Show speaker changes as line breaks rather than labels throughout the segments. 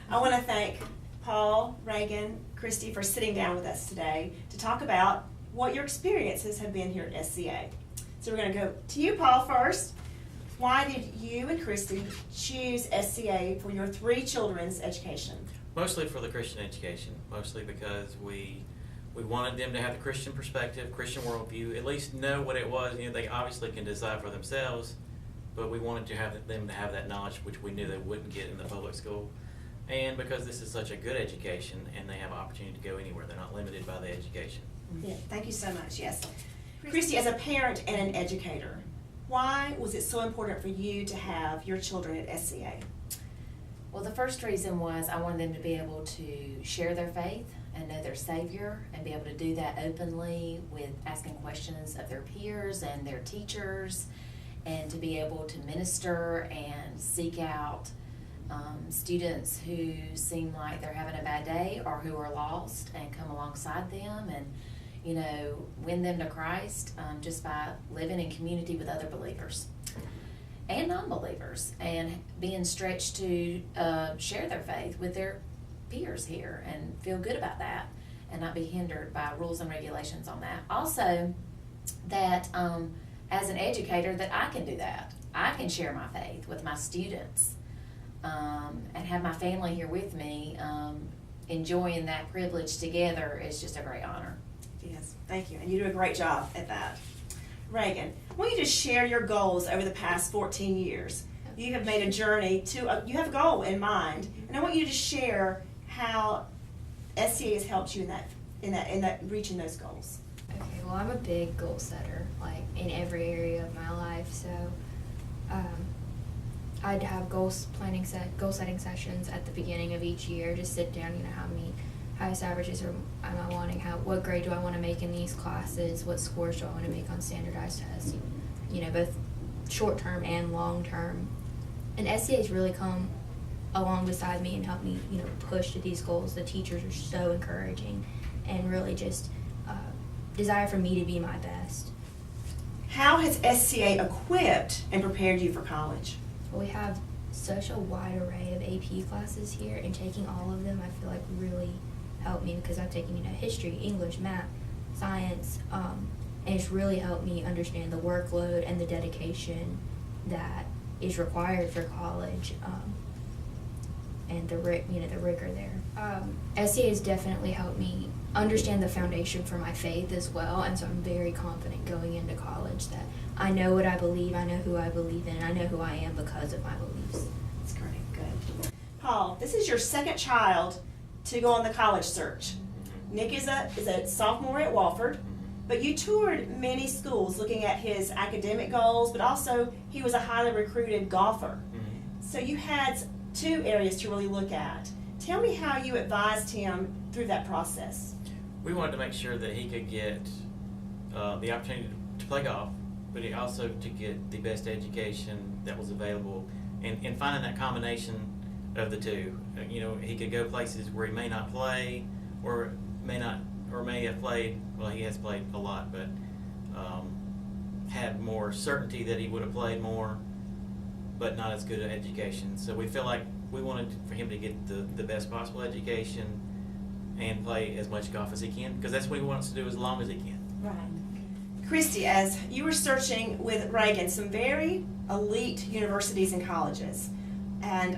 I want to thank Paul, Reagan, Christy for sitting down with us today to talk about what your experiences have been here at SCA. So we're going to go to you, Paul, first. Why did you and Christy choose SCA for your 3 children's education?
Mostly for the Christian education, mostly because we wanted them to have the Christian perspective, Christian worldview, at least know what it was. You know, they obviously can decide for themselves, but we wanted to have them to have that knowledge, which we knew they wouldn't get in the public school. And because this is such a good education and they have an opportunity to go anywhere, they're not limited by the education.
Yeah, thank you so much, yes. Christy, as a parent and an educator, why was it so important for you to have your children at SCA?
Well, the first reason was I wanted them to be able to share their faith and know their Savior and be able to do that openly with asking questions of their peers and their teachers, and to be able to minister and seek out students who seem like they're having a bad day or who are lost and come alongside them and, you know, win them to Christ just by living in community with other believers and non-believers and being stretched to share their faith with their peers here and feel good about that and not be hindered by rules and regulations on that. Also, that as an educator, that I can do that. I can share my faith with my students and have my family here with me. Enjoying that privilege together is just a great honor.
Yes, thank you, and you do a great job at that. Reagan, I want you to share your goals over the past 14 years. You have made a journey to, you have a goal in mind, and I want you to share how SCA has helped you in that reaching those goals.
Okay, well, I'm a big goal setter, like in every area of my life. So, I'd have goal setting sessions at the beginning of each year. Just sit down, you know, how many highest averages am I wanting? What grade do I want to make in these classes? What scores do I want to make on standardized tests? You know, both short term and long term. And SCA has really come along beside me and helped me, you know, push to these goals. The teachers are so encouraging and really just desire for me to be my best.
How has SCA equipped and prepared you for college?
Well, we have such a wide array of AP classes here, and taking all of them I feel like really helped me because I've taken, you know, history, English, math, science, and it's really helped me understand the workload and the dedication that is required for college, and the rigor there. SCA has definitely helped me understand the foundation for my faith as well, and so I'm very confident going into college that I know what I believe, I know who I believe in, and I know who I am because of my beliefs.
That's great, good. Paul, this is your second child to go on the college search. Nick is a sophomore at Wofford, but you toured many schools looking at his academic goals, but also he was a highly recruited golfer. So you had 2 areas to really look at. Tell me how you advised him through that process.
We wanted to make sure that he could get the opportunity to play golf, but he also to get the best education that was available, and finding that combination of the 2. You know, he could go places where he may not play, or may have played. Well, he has played a lot, but had more certainty that he would have played more, but not as good an education. So we feel like we wanted for him to get the best possible education and play as much golf as he can, because that's what he wants to do as long as he can.
Right. Christy, as you were searching with Reagan some very elite universities and colleges, and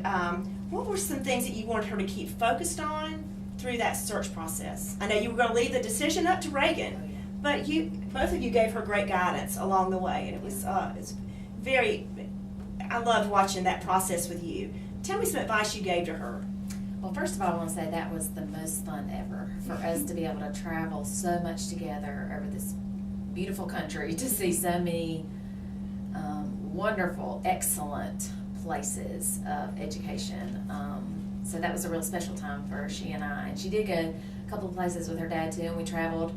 what were some things that you wanted her to keep focused on through that search process? I know you were going to leave the decision up to Reagan, but both of you gave her great guidance along the way, and it was I loved watching that process with you. Tell me some advice you gave to her.
Well, first of all, I want to say that was the most fun ever for us to be able to travel so much together over this beautiful country to see so many wonderful, excellent places of education. So that was a real special time for she and I. And she did go a couple of places with her dad too, and we traveled,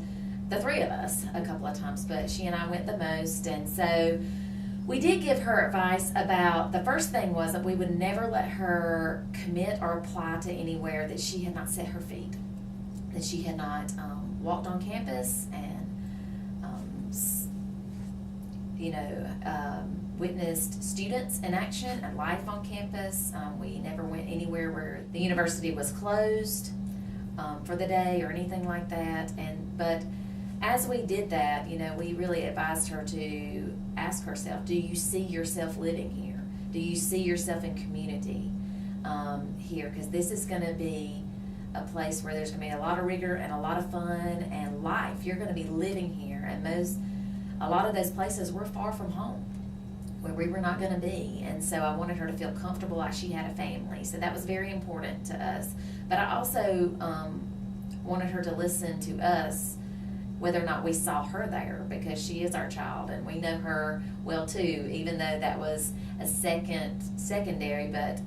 the 3 of us, a couple of times, but she and I went the most. And so we did give her advice about, the first thing was that we would never let her commit or apply to anywhere that she had not set her feet, that she had not walked on campus and witnessed students in action and life on campus. We never went anywhere where the university was closed for the day or anything like that. But as we did that, we really advised her to ask herself, do you see yourself living here? Do you see yourself in community here? Because this is going to be a place where there's going to be a lot of rigor and a lot of fun and life. You're going to be living here, and a lot of those places were far from home, where we were not going to be. And so I wanted her to feel comfortable like she had a family. So that was very important to us. But I also wanted her to listen to us, whether or not we saw her there, because she is our child and we know her well too, even though that was a secondary. But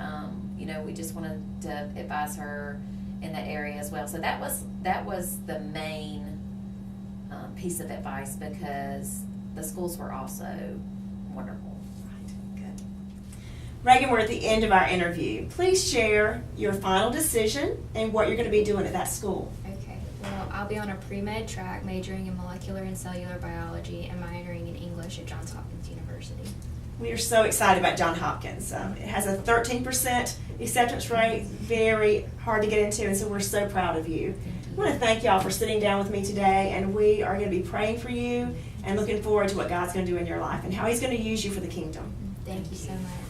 we just wanted to advise her in that area as well. So that was the main piece of advice, because the schools were also wonderful.
Right, good. Reagan, we're at the end of our interview. Please share your final decision and what you're going to be doing at that school.
Okay, well, I'll be on a pre-med track majoring in molecular and cellular biology and minoring in English at Johns Hopkins University.
We are so excited about Johns Hopkins. It has a 13% acceptance rate, very hard to get into, and so we're so proud of you. I want to thank y'all for sitting down with me today, and we are going to be praying for you and looking forward to what God's going to do in your life and how He's going to use you for the kingdom.
Thank you so much.